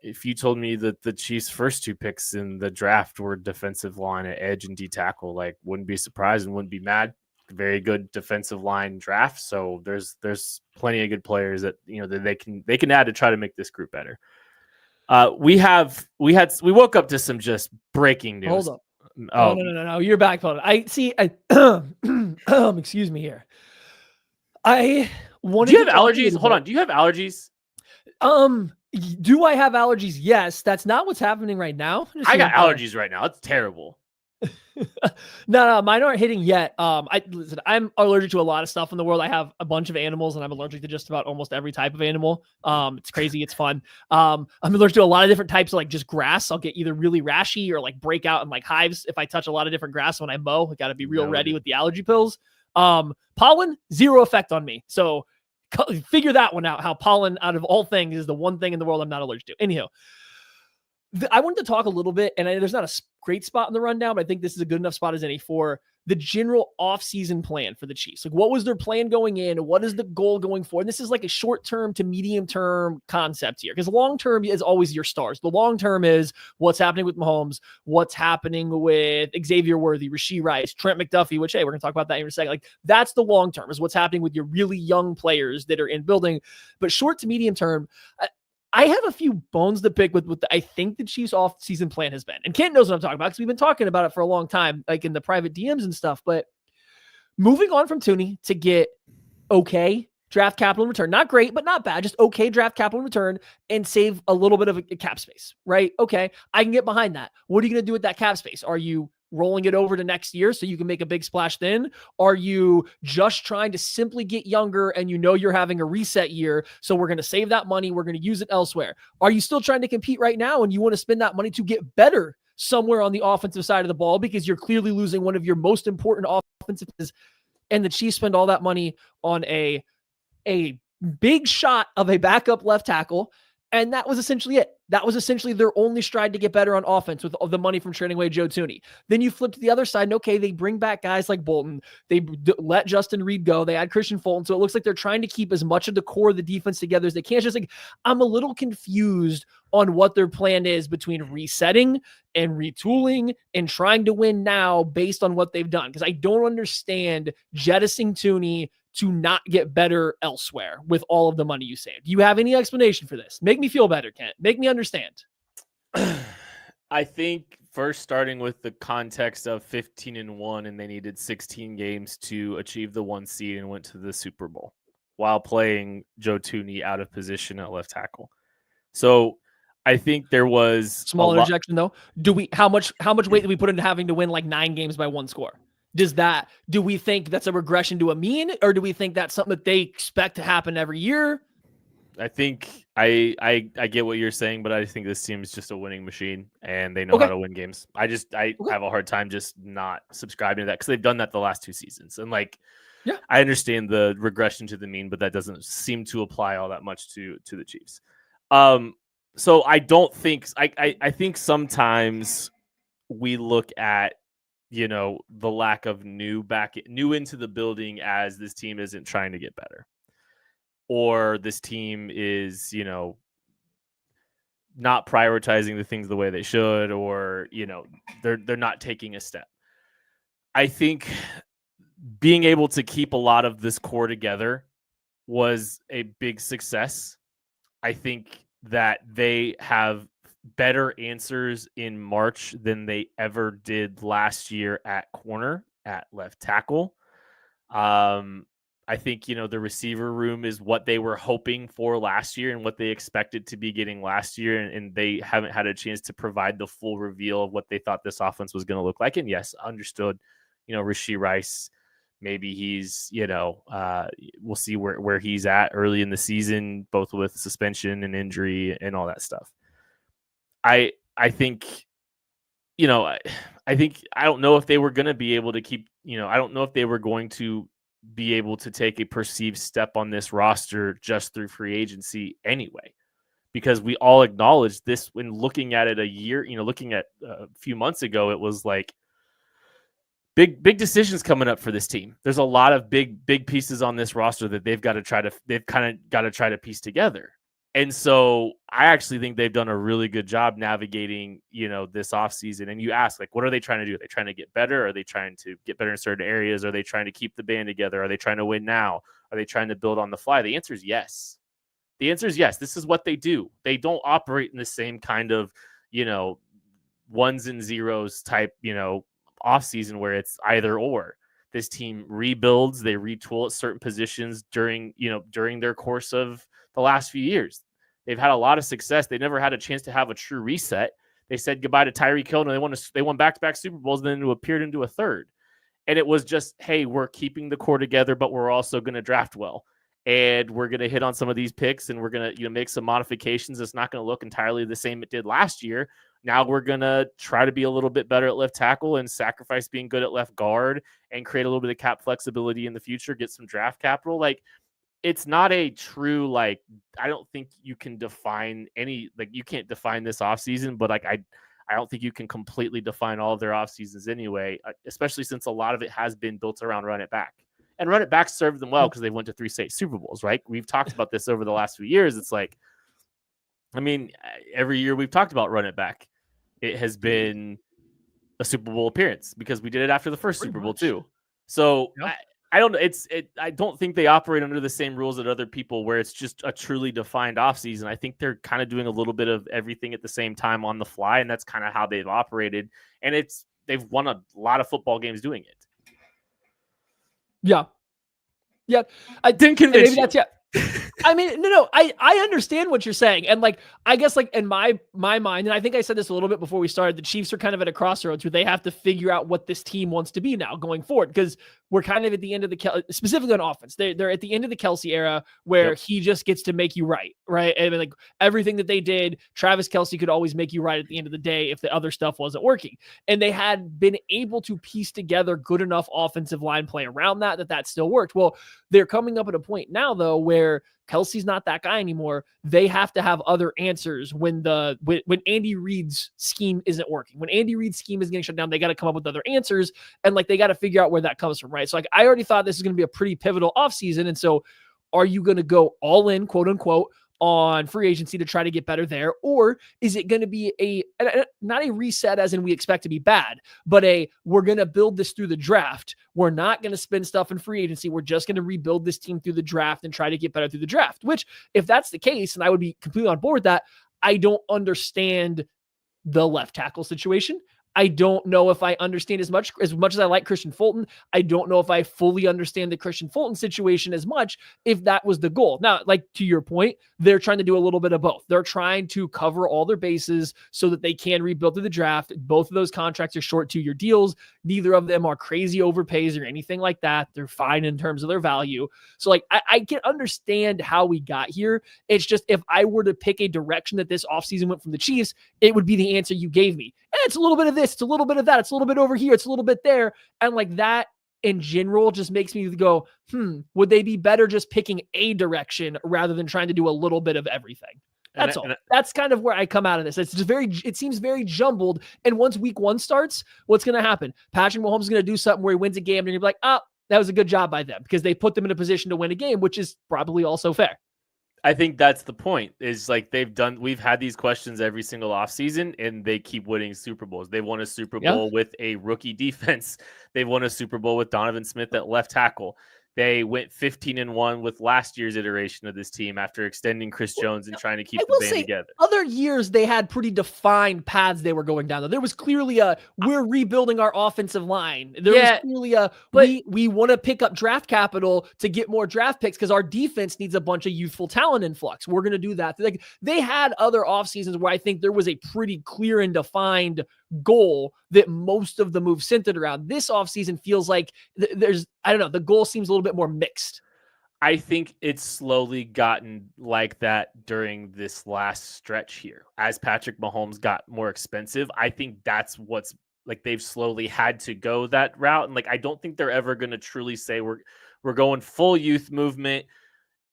if you told me that the Chiefs' first 2 picks in the draft were defensive line at edge and D tackle, like wouldn't be surprised and wouldn't be mad. Very good defensive line draft. So there's plenty of good players that that they can add to try to make this group better. We woke up to some just breaking news. Hold up. Oh no. You're back. Excuse me here. Do you have allergies? Hold on. Do you have allergies? Do I have allergies? Yes. That's not what's happening right now. I got allergies right now. It's terrible. No, mine aren't hitting yet. Listen, I'm allergic to a lot of stuff in the world. I have a bunch of animals and I'm allergic to just about almost every type of animal. It's crazy. It's fun. I'm allergic to a lot of different types of like just grass. I'll get either really rashy or like break out in like hives if I touch a lot of different grass when I mow. I got to be real ready with the allergy pills. Pollen, 0 effect on me. So figure that one out, how pollen out of all things is the one thing in the world I'm not allergic to. Anyhow, I wanted to talk a little bit, and there's not a great spot in the rundown, but I think this is a good enough spot as any for the general offseason plan for the Chiefs. Like, what was their plan going in? What is the goal going forward? And this is like a short-term to medium-term concept here, because long-term is always your stars. The long-term is what's happening with Mahomes, what's happening with Xavier Worthy, Rashee Rice, Trent McDuffie, which, hey, we're going to talk about that in a second. Like, that's the long-term, is what's happening with your really young players that are in building. But short to medium-term, I have a few bones to pick with I think the Chiefs off-season plan has been. And Kent knows what I'm talking about because we've been talking about it for a long time, like in the private DMs and stuff. But moving on from Tooney to get okay draft capital in return, not great, but not bad, just okay draft capital in return and save a little bit of a cap space, right? Okay, I can get behind that. What are you going to do with that cap space? Are you rolling it over to next year so you can make a big splash then? Are you just trying to simply get younger and you're having a reset year, so we're going to save that money, we're going to use it elsewhere? Are you still trying to compete right now and you want to spend that money to get better somewhere on the offensive side of the ball because you're clearly losing one of your most important offensives, and the Chiefs spend all that money on a big shot of a backup left tackle? And that was essentially it. That was essentially their only stride to get better on offense with the money from trading away Joe Tooney. Then you flip to the other side, and okay, they bring back guys like Bolton. They let Justin Reed go. They add Christian Fulton. So it looks like they're trying to keep as much of the core of the defense together as they can. It's just like, I'm a little confused on what their plan is between resetting and retooling and trying to win now based on what they've done. Because I don't understand jettisoning Tooney to not get better elsewhere with all of the money you saved. Do you have any explanation for this? Make me feel better, Kent. Make me understand. I think first starting with the context of 15-1, and they needed 16 games to achieve the 1 seed and went to the Super Bowl while playing Joe Tooney out of position at left tackle. So I think there was small interjection though. How much weight did we put into having to win like 9 games by 1 score? Do we think that's a regression to a mean, or do we think that's something that they expect to happen every year? I think I get what you're saying, but I think this team is just a winning machine and they know how to win games. I have a hard time just not subscribing to that because they've done that the last 2 seasons. And I understand the regression to the mean, but that doesn't seem to apply all that much to the Chiefs. So I don't think I think sometimes we look at, you know, the lack of new into the building as this team isn't trying to get better, or this team is, you know, not prioritizing the things the way they should, or, you know, they're not taking a step. I think being able to keep a lot of this core together was a big success. I think that they have better answers in March than they ever did last year at corner, at left tackle. I think, you know, the receiver room is what they were hoping for last year and what they expected to be getting last year. And they haven't had a chance to provide the full reveal of what they thought this offense was going to look like. And yes, understood, you know, Rashee Rice, maybe he's, you know, we'll see where he's at early in the season, both with suspension and injury and all that stuff. I think, you know, I think, I don't know if they were going to be able to keep, you know, I don't know if they were going to be able to take a perceived step on this roster just through free agency anyway, because we all acknowledge this when looking at it a year, you know, looking at a few months ago, it was like big decisions coming up for this team. There's a lot of big pieces on this roster that they've kind of got to try to piece together. And so I actually think they've done a really good job navigating, you know, this offseason. And you ask, like, what are they trying to do? Are they trying to get better? Are they trying to get better in certain areas? Are they trying to keep the band together? Are they trying to win now? Are they trying to build on the fly? The answer is yes. The answer is yes. This is what they do. They don't operate in the same kind of, you know, ones and zeros type, you know, offseason where it's either or. This team rebuilds, they retool at certain positions during their course of the last few years. They've had a lot of success. They never had a chance to have a true reset. They said goodbye to Tyreek Hill, and they won back-to-back Super Bowls, and then appeared into a third. And it was just, hey, we're keeping the core together, but we're also going to draft well. And we're going to hit on some of these picks, and we're going to, you know, make some modifications. It's not going to look entirely the same it did last year. Now we're going to try to be a little bit better at left tackle and sacrifice being good at left guard and create a little bit of cap flexibility in the future, get some draft capital. Like, it's not a true, like, I don't think you can define any, like, you can't define this offseason, but like, I don't think you can completely define all of their off seasons anyway, especially since a lot of it has been built around run it back. And run it back served them well because they went to 3 state Super Bowls, right? We've talked about this over the last few years. It's like, I mean, every year we've talked about run it back, it has been a Super Bowl appearance because we did it after the first Super Bowl too. So yep. I don't know. I don't think they operate under the same rules that other people where it's just a truly defined offseason. I think they're kind of doing a little bit of everything at the same time on the fly, and that's kind of how they've operated. And they've won a lot of football games doing it. Yeah. Yeah. I didn't convince you. That's, yeah. I mean, no, I understand what you're saying. And like, I guess like in my mind, and I think I said this a little bit before we started, the Chiefs are kind of at a crossroads where they have to figure out what this team wants to be now going forward. Because we're kind of at the end of specifically on offense. They're at the end of the Kelce era where he just gets to make you right. I mean, like everything that they did, Travis Kelce could always make you right at the end of the day if the other stuff wasn't working. And they had been able to piece together good enough offensive line play around that still worked. Well, they're coming up at a point now though, where Kelce's not that guy anymore. They have to have other answers when Andy Reid's scheme isn't working. When Andy Reid's scheme is getting shut down, they got to come up with other answers, and like they got to figure out where that comes from, right? So like I already thought this is going to be a pretty pivotal offseason, and so are you going to go all in, quote unquote, on free agency to try to get better there? Or is it going to be not a reset as in we expect to be bad, but we're going to build this through the draft. We're not going to spend stuff in free agency. We're just going to rebuild this team through the draft and try to get better through the draft, which if that's the case, and I would be completely on board with that, I don't understand the left tackle situation. I don't know if I understand as much as I like Christian Fulton. I don't know if I fully understand the Christian Fulton situation as much if that was the goal. Now, like to your point, they're trying to do a little bit of both. They're trying to cover all their bases so that they can rebuild through the draft. Both of those contracts are short 2-year deals. Neither of them are crazy overpays or anything like that. They're fine in terms of their value. So like, I can understand how we got here. It's just, if I were to pick a direction that this offseason went from the Chiefs, it would be the answer you gave me. And it's a little bit of this, it's a little bit of that, it's a little bit over here, it's a little bit there. And like that in general just makes me go, would they be better just picking a direction rather than trying to do a little bit of everything? That's all. That's kind of where I come out of this. It's just it seems very jumbled. And once week 1 starts, what's going to happen? Patrick Mahomes is going to do something where he wins a game and you're like, oh, that was a good job by them because they put them in a position to win a game, which is probably also fair. I think that's the point is like we've had these questions every single offseason and they keep winning Super Bowls. They won a Super Bowl with a rookie defense. They won a Super Bowl with Donovan Smith at left tackle. They went 15-1 with last year's iteration of this team after extending Chris Jones and trying to keep the band together. Other years, they had pretty defined paths they were going down. There was clearly we're rebuilding our offensive line. There was clearly we want to pick up draft capital to get more draft picks because our defense needs a bunch of youthful talent influx. We're going to do that. Like they had other off seasons where I think there was a pretty clear and defined goal that most of the moves centered around. This offseason feels like the goal seems a little bit more mixed. I think it's slowly gotten like that during this last stretch here. As Patrick Mahomes got more expensive, I think that's what's like they've slowly had to go that route. And like I don't think they're ever going to truly say we're going full youth movement.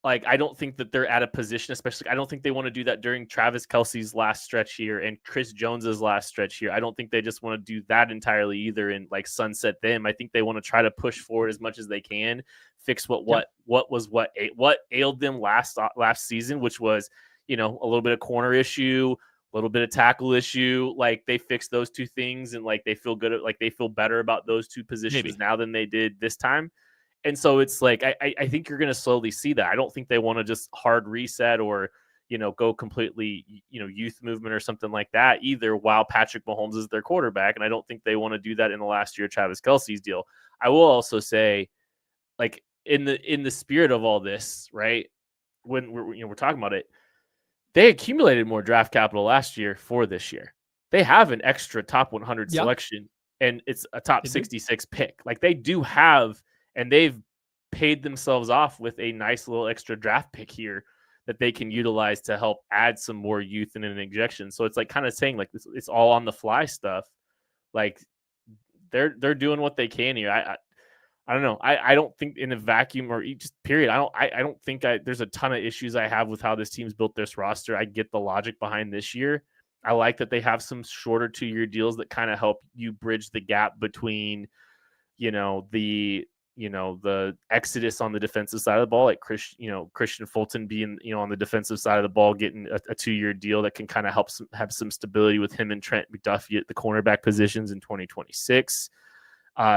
Like, I don't think that they're at a position, especially, I don't think they want to do that during Travis Kelce's last stretch here and Chris Jones's last stretch here. I don't think they just want to do that entirely either and like sunset them. I think they want to try to push forward as much as they can, fix what ailed them last season, which was, a little bit of corner issue, a little bit of tackle issue. Like they fixed those two things and like they feel good at, like they feel better about those two positions now than they did this time. And so it's like, I think you're going to slowly see that. I don't think they want to just hard reset or, go completely, youth movement or something like that either while Patrick Mahomes is their quarterback. And I don't think they want to do that in the last year of Travis Kelce's deal. I will also say, like in the spirit of all this, right, when we're talking about it, they accumulated more draft capital last year for this year. They have an extra top 100 selection and it's a top 66 pick. Like they do have. And they've paid themselves off with a nice little extra draft pick here that they can utilize to help add some more youth in an injection. So it's like kind of saying like it's all on the fly stuff. Like they're doing what they can here. I don't know. I don't think in a vacuum or just period. I don't think there's a ton of issues I have with how this team's built this roster. I get the logic behind this year. I like that they have some shorter 2-year deals that kind of help you bridge the gap between, the exodus on the defensive side of the ball, like Christian Fulton being, on the defensive side of the ball, getting a 2-year deal that can kind of help have some stability with him and Trent McDuffie at the cornerback positions in 2026.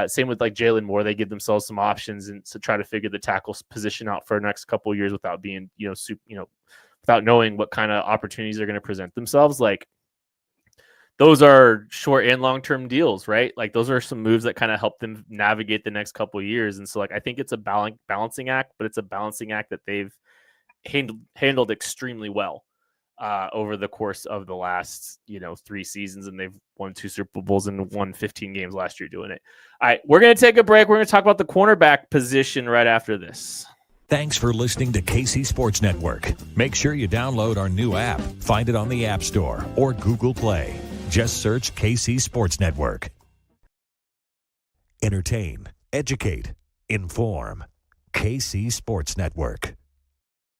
Same with like Jalen Moore. They give themselves some options and to try to figure the tackle position out for the next couple of years without being, without knowing what kind of opportunities are going to present themselves. Like, those are short and long-term deals, right? Like those are some moves that kind of help them navigate the next couple of years. And so like, I think it's a balancing act, but it's a balancing act that they've handled extremely well over the course of the last, 3 seasons. And they've won 2 Super Bowls and won 15 games last year doing it. All right, we're going to take a break. We're going to talk about the cornerback position right after this. Thanks for listening to KC Sports Network. Make sure you download our new app. Find it on the App Store or Google Play. Just search KC Sports Network. Entertain, educate, inform. KC Sports Network.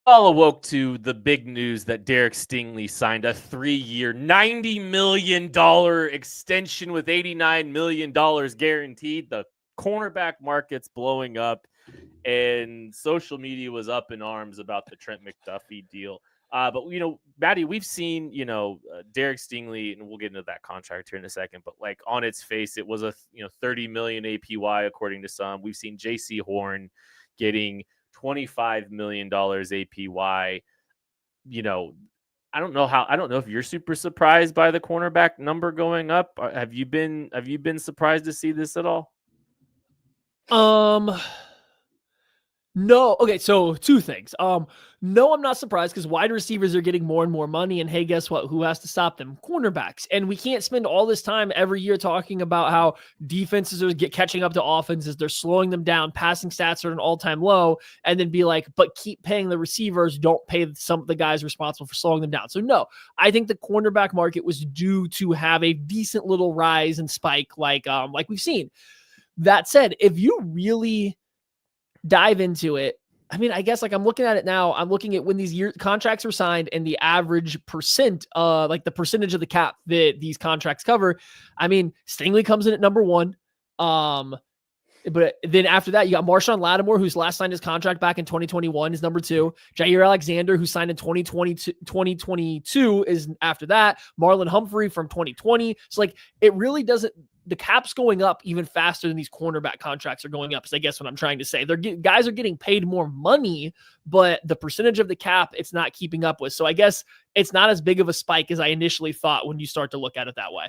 All awoke to the big news that Derek Stingley signed a 3-year, $90 million extension with $89 million guaranteed. The cornerback market's blowing up, and social media was up in arms about the Trent McDuffie deal. But, Maddie, we've seen, Derek Stingley, and we'll get into that contract here in a second, but like on its face, it was a, $30 million APY, according to some. We've seen JC Horn getting $25 million APY. I don't know if you're super surprised by the cornerback number going up. Have you been surprised to see this at all? No. Okay, so 2 things. No, I'm not surprised because wide receivers are getting more and more money. And hey, guess what? Who has to stop them? Cornerbacks. And we can't spend all this time every year talking about how defenses are catching up to offenses. They're slowing them down. Passing stats are at an all-time low. And then be like, but keep paying the receivers. Don't pay some of the guys responsible for slowing them down. So no, I think the cornerback market was due to have a decent little rise and spike like we've seen. That said, if you really dive into it, I mean, I guess like I'm looking at it now. I'm looking at when these contracts were signed and the average percent, like the percentage of the cap that these contracts cover. I mean, Stingley comes in at number 1. But then after that, you got Marshawn Lattimore, who's last signed his contract back in 2021, is number 2. Jair Alexander, who signed in 2022, is after that. Marlon Humphrey from 2020. So like, it really doesn't. The cap's going up even faster than these cornerback contracts are going up. Is I guess what I'm trying to say. Guys are getting paid more money, but the percentage of the cap it's not keeping up with. So I guess it's not as big of a spike as I initially thought when you start to look at it that way.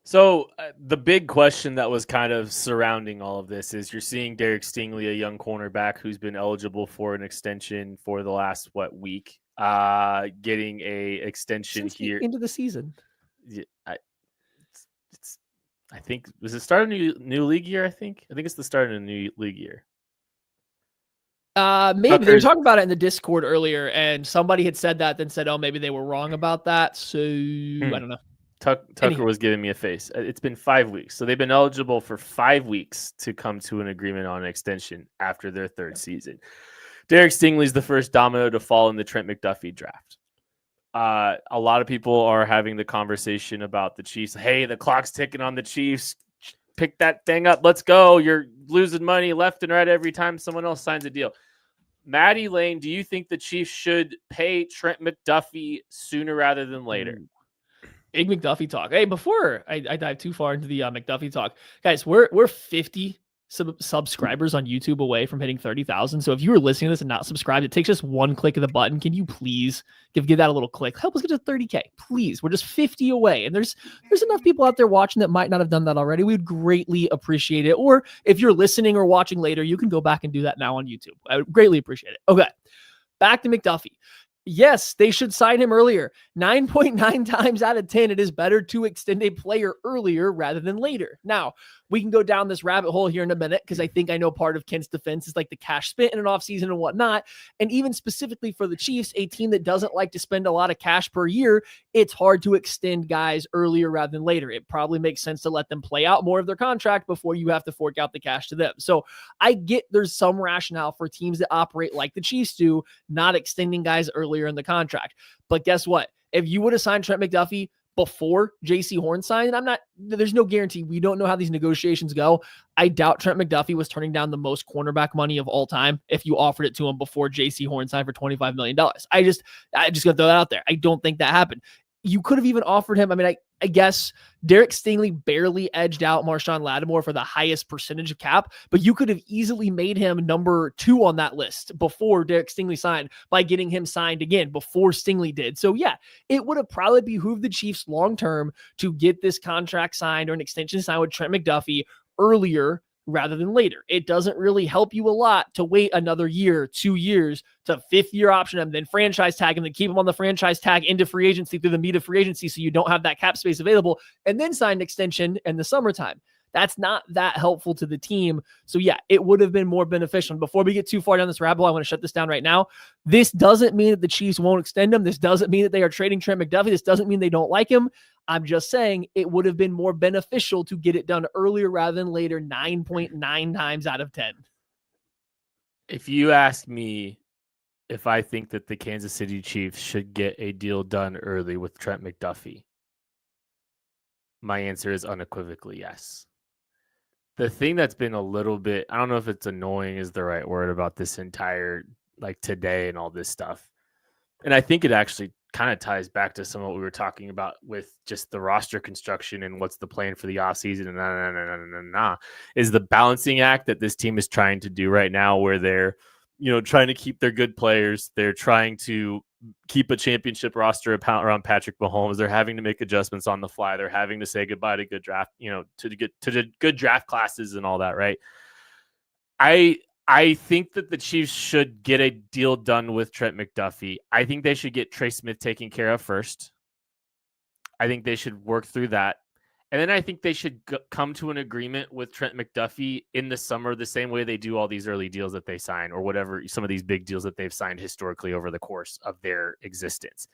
So the big question that was kind of surrounding all of this is you're seeing Derek Stingley, a young cornerback who's been eligible for an extension for the last week, getting a extension here into the season. Yeah, I think was it start of new league year? I think it's the start of a new league yeyear. Maybe they were talking about it in the Discord earlier, and somebody had said that, then said, "Oh, maybe they were wrong about that." So I don't know. Tucker was giving me a face. It's been 5 weeks. So they've been eligible for 5 weeks to come to an agreement on an extension after their 3rd season. Derek Stingley's the first domino to fall in the Trent McDuffie draft. A lot of people are having the conversation about the Chiefs. Hey, the clock's ticking on the Chiefs. Pick that thing up. Let's go. You're losing money left and right every time someone else signs a deal. Maddie Lane, do you think the Chiefs should pay Trent McDuffie sooner rather than later? Big McDuffie talk. Hey, before I dive too far into the McDuffie talk, guys, we're 50 subscribers on YouTube away from hitting 30,000. So if you were listening to this and not subscribed, it takes just one click of the button. Can you please give that a little click? Help us get to 30K, please. We're just 50 away, and there's enough people out there watching that might not have done that already. We would greatly appreciate it. Or if you're listening or watching later, you can go back and do that now on YouTube. I would greatly appreciate it. Okay, back to McDuffie. Yes, they should sign him earlier. 9.9 times out of 10, it is better to extend a player earlier rather than later. Now, we can go down this rabbit hole here in a minute because I think I know part of Kent's defense is like the cash spent in an offseason and whatnot. And even specifically for the Chiefs, a team that doesn't like to spend a lot of cash per year, it's hard to extend guys earlier rather than later. It probably makes sense to let them play out more of their contract before you have to fork out the cash to them. So I get there's some rationale for teams that operate like the Chiefs do, not extending guys earlier in the contract. But guess what? If you would have signed Trent McDuffie before JC Horn signed, and there's no guarantee. We don't know how these negotiations go. I doubt Trent McDuffie was turning down the most cornerback money of all time if you offered it to him before JC Horn signed for $25 million. I just gonna throw that out there. I don't think that happened. You could have even offered him. I mean, I guess Derek Stingley barely edged out Marshawn Lattimore for the highest percentage of cap, but you could have easily made him number 2 on that list before Derek Stingley signed by getting him signed again before Stingley did. So yeah, it would have probably behooved the Chiefs long-term to get this contract signed or an extension signed with Trent McDuffie earlier rather than later. It doesn't really help you a lot to wait another year, 2 years to 5th-year option him, then franchise tag him, then keep him on the franchise tag into free agency through the meat of free agency so you don't have that cap space available, and then sign an extension in the summertime. That's not that helpful to the team. So yeah, it would have been more beneficial. And before we get too far down this rabbit hole, I want to shut this down right now. This doesn't mean that the Chiefs won't extend him. This doesn't mean that they are trading Trent McDuffie. This doesn't mean they don't like him. I'm just saying it would have been more beneficial to get it done earlier rather than later, 9.9 times out of 10. If you ask me if I think that the Kansas City Chiefs should get a deal done early with Trent McDuffie, my answer is unequivocally yes. The thing that's been a little bit, I don't know if it's annoying is the right word about this entire, like today and all this stuff. And I think it actually kind of ties back to some of what we were talking about with just the roster construction and what's the plan for the offseason and is the balancing act that this team is trying to do right now where they're, trying to keep their good players. They're trying to keep a championship roster around Patrick Mahomes. They're having to make adjustments on the fly. They're having to say goodbye to good draft, to the good draft classes and all that, right? I think that the Chiefs should get a deal done with Trent McDuffie. I think they should get Trey Smith taken care of first. I think they should work through that. And then I think they should come to an agreement with Trent McDuffie in the summer, the same way they do all these early deals that they sign or whatever, some of these big deals that they've signed historically over the course of their existence.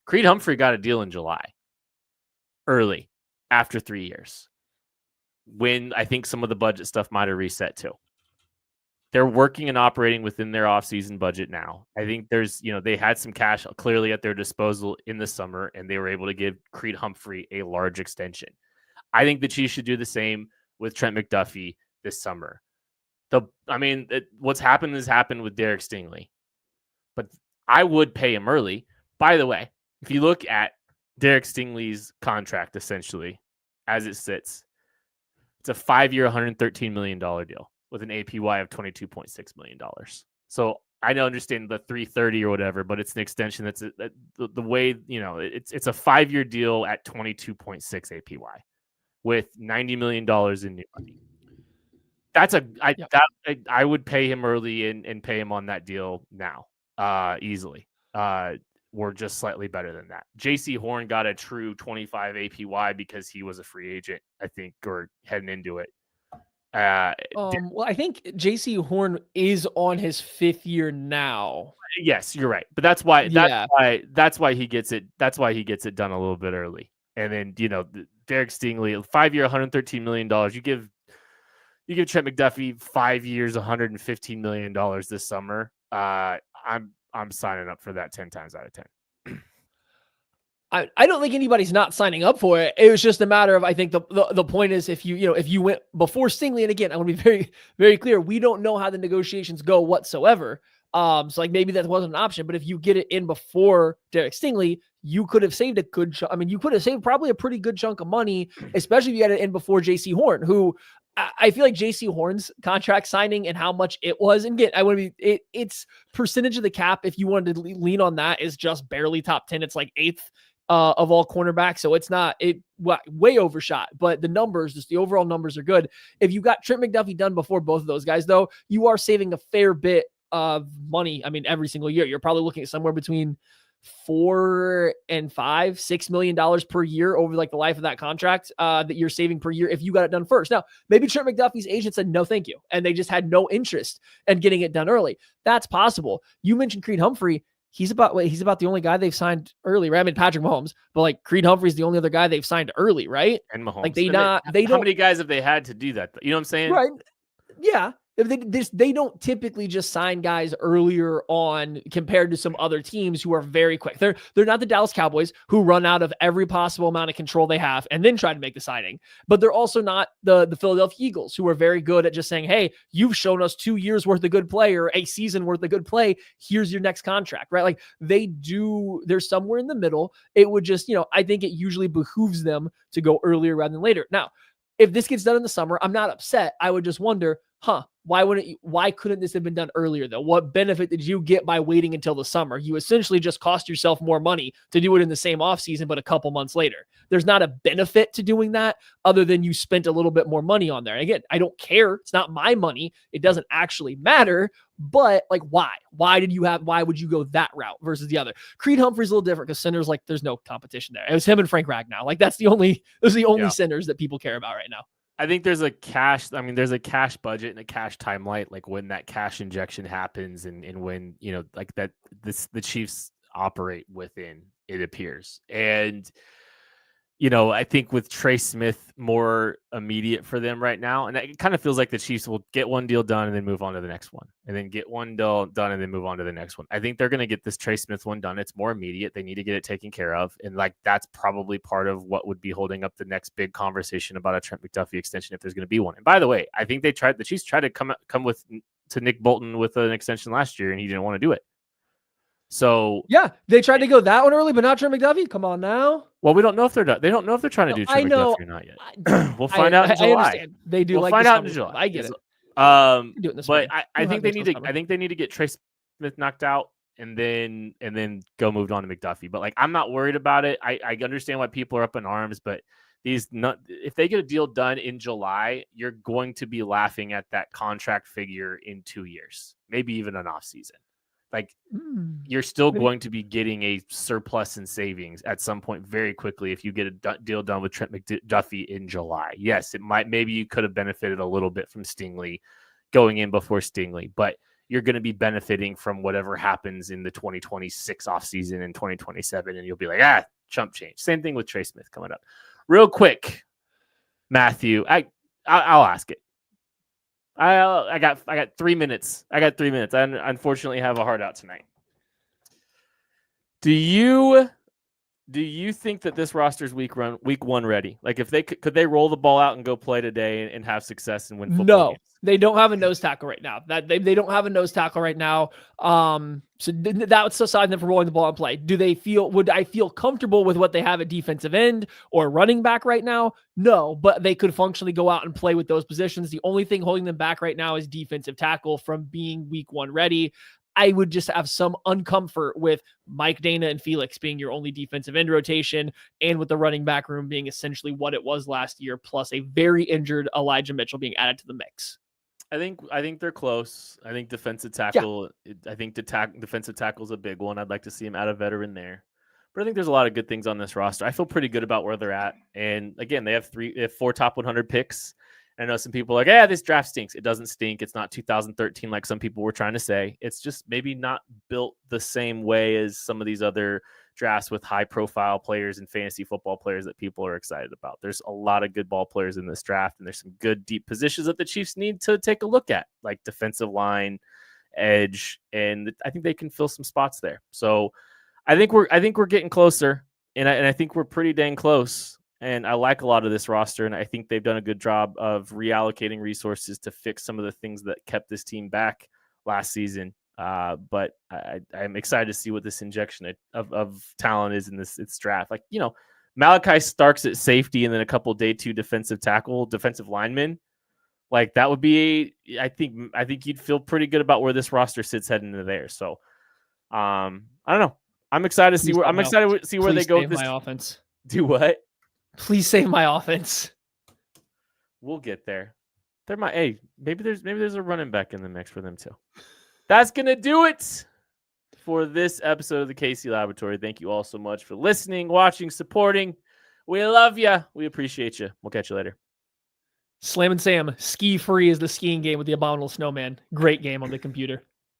Creed Humphrey got a deal in July, early, after 3 years, when I think some of the budget stuff might have reset too. they're working and operating within their offseason budget now. I think there's, they had some cash clearly at their disposal in the summer, and they were able to give Creed Humphrey a large extension. I think the Chiefs should do the same with Trent McDuffie this summer. What's happened has happened with Derek Stingley, but I would pay him early. By the way, if you look at Derek Stingley's contract, essentially, as it sits, it's a 5-year, $113 million deal with an APY of $22.6 million. So I don't understand the 330 or whatever, but it's an extension. That's the way, it's a 5-year deal at 22.6 APY with $90 million in new money. I would pay him early and pay him on that deal now, easily. We're just slightly better than that. JC Horn got a true 25 APY because he was a free agent, I think, or heading into it. Well, I think JC Horn is on his 5th year now. Yes, you're right, but that's why he gets it. That's why he gets it done a little bit early. And then Derek Stingley, 5-year, $113 million. You give Trent McDuffie 5 years, $115 million this summer. I'm signing up for that 10 times out of 10. I don't think anybody's not signing up for it. It was just a matter of, I think the point is, if you went before Stingley, and again, I want to be very, very clear, we don't know how the negotiations go whatsoever. So like maybe that wasn't an option, but if you get it in before Derek Stingley, you could have saved a good chunk. I mean, you could have saved probably a pretty good chunk of money, especially if you had it in before JC Horn, who I feel like JC Horn's contract signing and how much it was. And again, it's percentage of the cap. If you wanted to lean on that, is just barely top 10. It's like 8th of all cornerbacks. So it's not way overshot, but the numbers, just the overall numbers are good. If you got Trent McDuffie done before both of those guys, though, you are saving a fair bit of money. I mean, every single year, you're probably looking at somewhere between $4 and $6 million per year over like the life of that contract that you're saving per year if you got it done first. Now, maybe Trent McDuffie's agent said no, thank you, and they just had no interest in getting it done early. That's possible. You mentioned Creed Humphrey. He's about the only guy they've signed early, right? I mean, Patrick Mahomes, but like Creed Humphrey's the only other guy they've signed early, right? And Mahomes. Like how many guys have they had to do that? You know what I'm saying? Right. Yeah. They don't typically just sign guys earlier on compared to some other teams who are very quick. They're not the Dallas Cowboys who run out of every possible amount of control they have and then try to make the signing. But they're also not the Philadelphia Eagles, who are very good at just saying, hey, you've shown us 2 years worth of good play or a season worth of good play. Here's your next contract, right? Like they're somewhere in the middle. It would just, I think it usually behooves them to go earlier rather than later. Now, if this gets done in the summer, I'm not upset. I would just wonder, why couldn't this have been done earlier though? What benefit did you get by waiting until the summer? You essentially just cost yourself more money to do it in the same offseason, but a couple months later. There's not a benefit to doing that other than you spent a little bit more money on there. And again, I don't care. It's not my money. It doesn't actually matter. But like, why? Why would you go that route versus the other? Creed Humphrey's a little different because centers, like, there's no competition there. It was him and Frank Ragnow. Like, those are the only centers that people care about right now. I think there's a cash budget and a cash timeline, like when that cash injection happens and when, like that the Chiefs operate within, it appears. And, I think with Trey Smith more immediate for them right now, and it kind of feels like the Chiefs will get one deal done and then move on to the next one, and then get one deal done and then move on to the next one. I think they're going to get this Trey Smith one done. It's more immediate. They need to get it taken care of. And like, that's probably part of what would be holding up the next big conversation about a Trent McDuffie extension, if there's going to be one. And by the way, I think the Chiefs tried to come to Nick Bolton with an extension last year, and he didn't want to do it. So yeah, they tried to go that one early, but not Trent McDuffie. Come on now. Well, we don't know if they're done. They don't know if they're trying to do Trent McDuffie or not yet. We'll find out in July. I understand. They do. We'll find out in July. I get it. But I think they need to get Trey Smith knocked out and then go moved on to McDuffie. But like, I'm not worried about it. I understand why people are up in arms, but if they get a deal done in July, you're going to be laughing at that contract figure in 2 years, maybe even an off season. Like, you're still going to be getting a surplus in savings at some point very quickly if you get a deal done with Trent McDuffie in July. Yes, maybe you could have benefited a little bit from Stingley going in before Stingley, but you're going to be benefiting from whatever happens in the 2026 offseason and 2027, and you'll be like, chump change. Same thing with Trey Smith coming up. Real quick, Matthew, I'll ask it. I got 3 minutes. I unfortunately have a hard out tonight. Do you think that this roster's week one ready? Like, if they could they roll the ball out and go play today and have success and win football No, games? they don't have a nose tackle right now. They don't have a nose tackle right now. So that's aside them for rolling the ball and play. Would I feel comfortable with what they have at defensive end or running back right now? No, but they could functionally go out and play with those positions. The only thing holding them back right now is defensive tackle from being week one ready. I would just have some uncomfort with Mike Dana and Felix being your only defensive end rotation, and with the running back room being essentially what it was last year, plus a very injured Elijah Mitchell being added to the mix. I think they're close. I think defensive tackle. Yeah. I think defensive tackle is a big one. I'd like to see him add a veteran there. But I think there's a lot of good things on this roster. I feel pretty good about where they're at. And again, they have 4 top 100 picks. I know some people are like, yeah, this draft stinks. It doesn't stink. It's not 2013 like some people were trying to say. It's just maybe not built the same way as some of these other drafts with high-profile players and fantasy football players that people are excited about. There's a lot of good ball players in this draft, and there's some good deep positions that the Chiefs need to take a look at, like defensive line, edge, and I think they can fill some spots there. So I think we're getting closer, and I think we're pretty dang close. And I like a lot of this roster, and I think they've done a good job of reallocating resources to fix some of the things that kept this team back last season. But I'm excited to see what this injection of talent is in this draft. Like, Malachi Starks at safety and then a couple day 2 defensive linemen. Like, that would be, I think you'd feel pretty good about where this roster sits heading into there. So, I don't know. I'm excited to see where they go with this. My offense. Do what? Please save my offense. We'll get there. Maybe there's a running back in the mix for them too. That's gonna do it for this episode of the KC Laboratory. Thank you all so much for listening, watching, supporting. We love you. We appreciate you. We'll catch you later. Slam and Sam, Ski Free is the skiing game with the Abominable Snowman. Great game on the computer.